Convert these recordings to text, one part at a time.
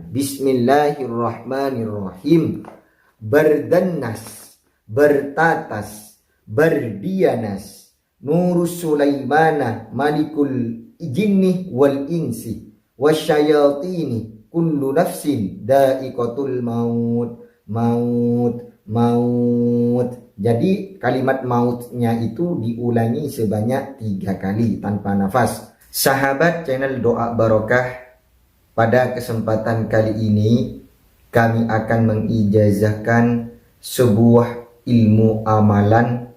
Bismillahirrahmanirrahim. Berdannas, bertatas, berdianas, Nurus Sulaimana malikul jinni wal insi wasyayatini kullu nafsin da'iqatul maut. Maut. Jadi kalimat mautnya itu diulangi sebanyak 3 kali tanpa nafas. Sahabat channel Doa Barokah, pada kesempatan kali ini kami akan mengijazahkan sebuah ilmu amalan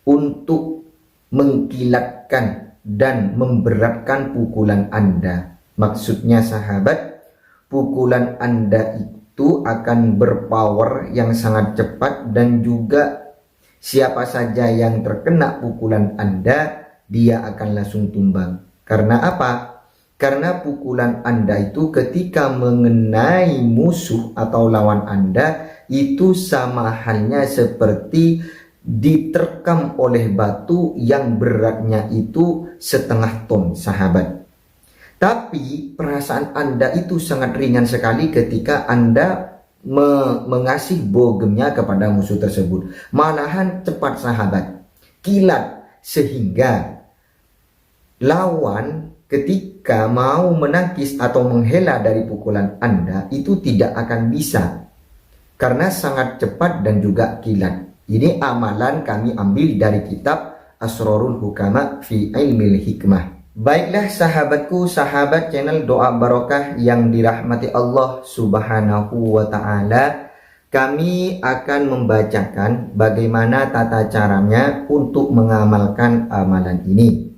untuk mengkilatkan dan memberatkan pukulan Anda. Maksudnya sahabat, pukulan Anda itu akan berpower yang sangat cepat, dan juga siapa saja yang terkena pukulan Anda, dia akan langsung tumbang. Karena apa? Karena pukulan Anda itu ketika mengenai musuh atau lawan Anda itu sama halnya seperti diterkam oleh batu yang beratnya itu 1/2 ton, sahabat. Tapi perasaan Anda itu sangat ringan sekali ketika Anda mengasih bogemnya kepada musuh tersebut. Malahan cepat sahabat, kilat, sehingga lawan ketika mau menangkis atau menghela dari pukulan Anda itu tidak akan bisa, karena sangat cepat dan juga kilat. Ini amalan kami ambil dari kitab Asrarul Hukama fi Ilmil Hikmah. Baiklah sahabatku, sahabat channel Doa Barokah yang dirahmati Allah Subhanahu wa Ta'ala, kami akan membacakan bagaimana tata caranya untuk mengamalkan amalan ini.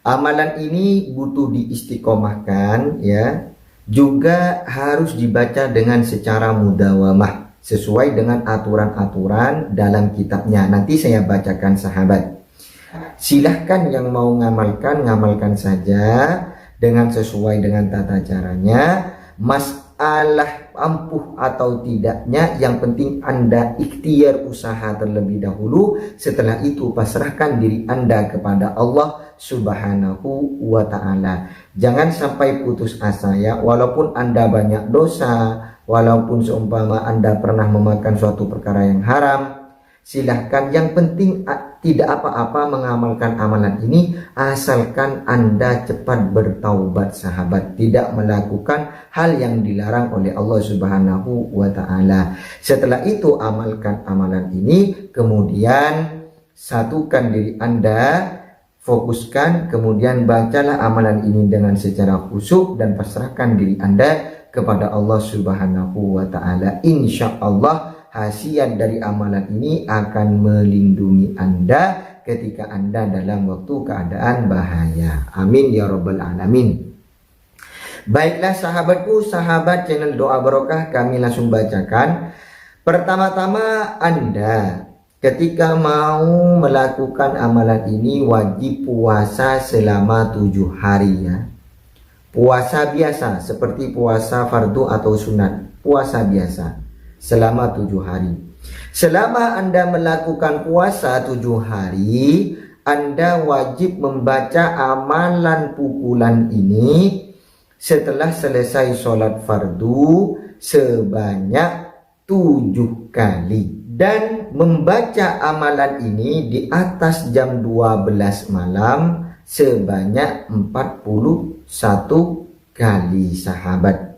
Amalan ini butuh diistiqomahkan ya, juga harus dibaca dengan secara mudawamah sesuai dengan aturan-aturan dalam kitabnya. Nanti saya bacakan sahabat. Silahkan yang mau ngamalkan saja dengan sesuai dengan tata caranya. Masalah ampuh atau tidaknya, yang penting Anda ikhtiar usaha terlebih dahulu. Setelah itu pasrahkan diri Anda kepada Allah Subhanahu wa Ta'ala. Jangan sampai putus asa ya, walaupun Anda banyak dosa, walaupun seumpama Anda pernah memakan suatu perkara yang haram, silahkan, yang penting tidak apa-apa mengamalkan amalan ini, asalkan Anda cepat bertaubat sahabat, tidak melakukan hal yang dilarang oleh Allah Subhanahu wa Ta'ala. Setelah itu amalkan amalan ini, kemudian satukan diri Anda, fokuskan, kemudian bacalah amalan ini dengan secara khusyuk dan pasrahkan diri Anda kepada Allah Subhanahu wa Ta'ala. Insya Allah khasiat dari amalan ini akan melindungi Anda ketika Anda dalam waktu keadaan bahaya. Amin ya rabbal alamin. Baiklah sahabatku, sahabat channel Doa Barokah, kami langsung bacakan. Pertama-tama Anda ketika mau melakukan amalan ini wajib puasa selama 7 hari ya. Puasa biasa seperti puasa fardu atau sunat, puasa biasa selama 7 hari. Selama Anda melakukan puasa 7 hari, Anda wajib membaca amalan pukulan ini setelah selesai sholat fardu sebanyak 7 kali, dan membaca amalan ini di atas jam 12 malam sebanyak 41 kali sahabat.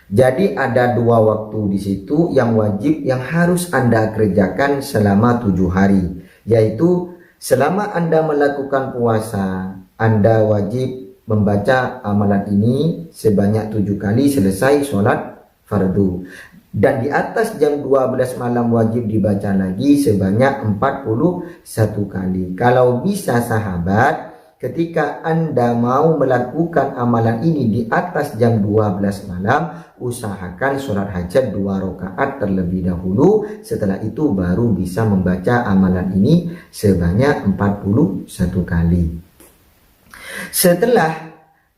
Jadi ada 2 waktu di situ yang wajib, yang harus Anda kerjakan selama 7 hari. Yaitu selama Anda melakukan puasa, Anda wajib membaca amalan ini sebanyak 7 kali selesai sholat fardu. Dan di atas jam 12 malam wajib dibaca lagi sebanyak 41 kali. Kalau bisa sahabat, ketika Anda mau melakukan amalan ini di atas jam 12 malam, usahakan sholat hajat 2 rakaat terlebih dahulu. Setelah itu baru bisa membaca amalan ini sebanyak 41 kali. Setelah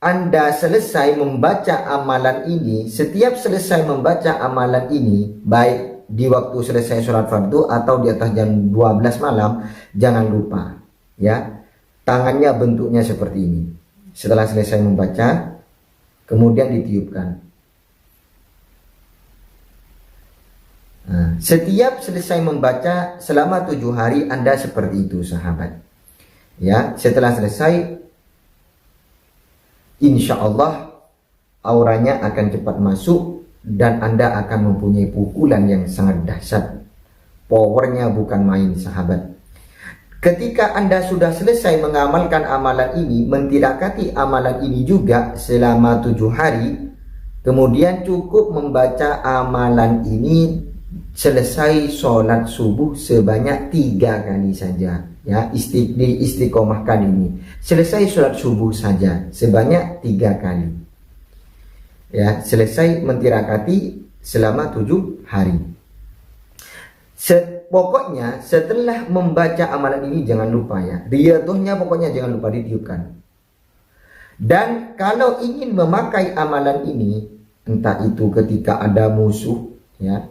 Anda selesai membaca amalan ini, setiap selesai membaca amalan ini, baik di waktu selesai sholat fardu atau di atas jam 12 malam, jangan lupa ya, tangannya bentuknya seperti ini. Setelah selesai membaca, kemudian ditiupkan. Setiap selesai membaca selama 7 hari Anda seperti itu sahabat. Ya, setelah selesai insya Allah auranya akan cepat masuk dan Anda akan mempunyai pukulan yang sangat dahsyat. Powernya bukan main sahabat. Ketika Anda sudah selesai mengamalkan amalan ini, mentindakati amalan ini juga selama 7 hari, kemudian cukup membaca amalan ini selesai sholat subuh sebanyak 3 kali saja. Ya, istiqomahkan ini. Selesai sholat subuh saja sebanyak 3 kali. Ya, selesai mentindakati selama 7 hari. Pokoknya setelah membaca amalan ini jangan lupa ya, riyadhahnya pokoknya jangan lupa ditiupkan. Dan kalau ingin memakai amalan ini, entah itu ketika ada musuh ya,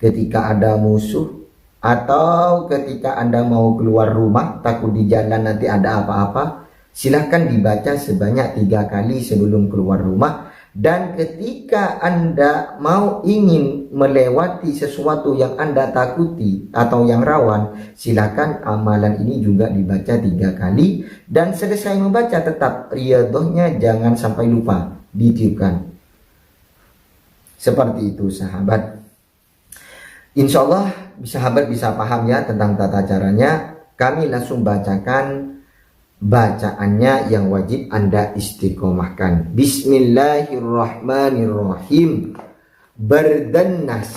ketika ada musuh atau ketika Anda mau keluar rumah takut di jalan nanti ada apa-apa, silahkan dibaca sebanyak 3 kali sebelum keluar rumah. Dan ketika Anda mau ingin melewati sesuatu yang Anda takuti atau yang rawan, silakan amalan ini juga dibaca 3 kali. Dan selesai membaca tetap riyadhahnya jangan sampai lupa ditiupkan. Seperti itu sahabat. Insya Allah sahabat bisa paham ya tentang tata caranya. Kami langsung bacakan bacaannya yang wajib Anda istiqomahkan. Bismillahirrahmanirrahim. Berdennas,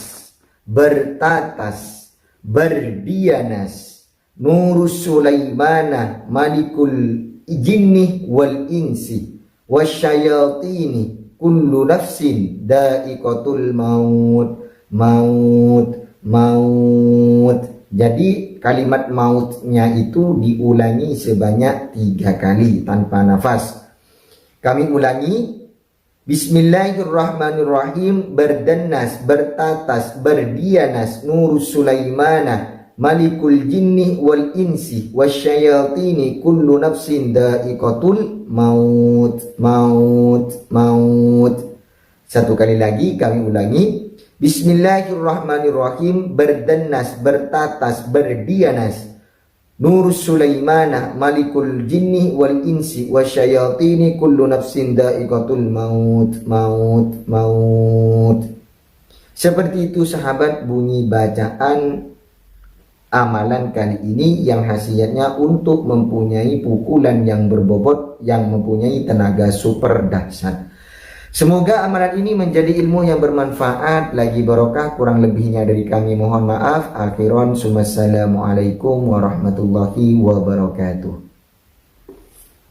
bertatas, berdianas, Nurus Sulaimana malikul jinni wal insi wasyayatini kullu nafsin da'iqatul maut. Jadi kalimat mautnya itu diulangi sebanyak 3 kali tanpa nafas. Kami ulangi. Bismillahirrahmanirrahim. Berdennas, bertatas, berdianas, Nurus Sulaimana malikul jinni wal insi wasyayatini kullu nafsin da'iqatul maut. Satu kali lagi kami ulangi. Bismillahirrahmanirrahim. Berdennas, bertatas, berdianas, Nurus Sulaimana malikul jinni wal insi wasyayatini kullu nafsin da'iqatul maut. Seperti itu sahabat bunyi bacaan amalan kali ini yang hasilnya untuk mempunyai pukulan yang berbobot yang mempunyai tenaga super dahsyat. Semoga amalan ini menjadi ilmu yang bermanfaat, lagi barokah. Kurang lebihnya dari kami mohon maaf. Akhiran, assalamualaikum warahmatullahi wabarakatuh.